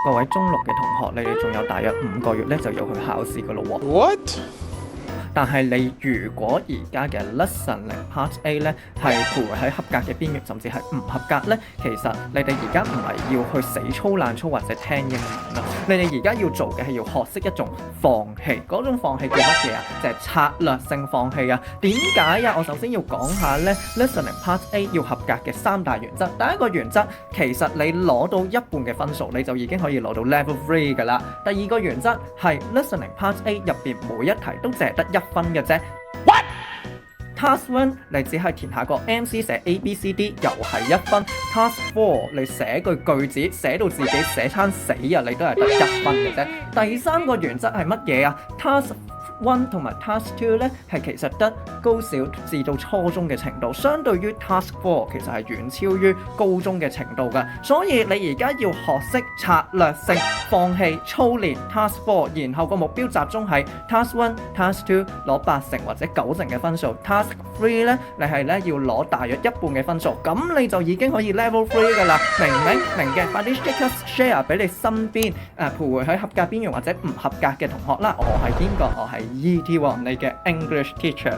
各位中六嘅同學，你哋仲有大約5個月咧就要去考試噶咯喎。What？但係你如果而家嘅 Listening Part A 咧係徘徊喺合格嘅邊緣，甚至係唔合格咧，其實你哋而家唔係要去死操爛操或者聽英文啦，你哋而家要做嘅係要學識一種放棄，嗰種放棄叫乜嘢啊？就係策略性放棄啊！點解啊？我首先要講下咧 Listening Part A 要合格嘅3大原則。第一個原則，其實你攞到一半嘅分數，你就已經可以攞到 Level 3㗎啦。第二個原則係 Listening Part A 入邊每一題都淨係得1分嘅啫。What？ Task 1你只係填下個 MC 寫 ABCD 又係1分。Task 4你寫句子寫到自己寫餐死啊，你都係得1分嘅啫。第三個原則係乜嘢啊？Task 1同埋 Task 2咧係其實得高小至到初中嘅程度，相對於 Task 4其實係遠超於高中嘅程度㗎。所以你而家要學識策略性放棄操練 Task 4，然後個目標集中喺 Task 1、Task 2攞80成或者90成嘅分數。Task 3咧你係咧要攞大約一半嘅分數，咁你就已經可以 Level 3㗎啦。明唔明？明嘅，快啲 share 俾你身邊徘徊喺合格邊緣或者唔合格嘅同學啦。我係邊個？我係 ET 王，你嘅 English teacher。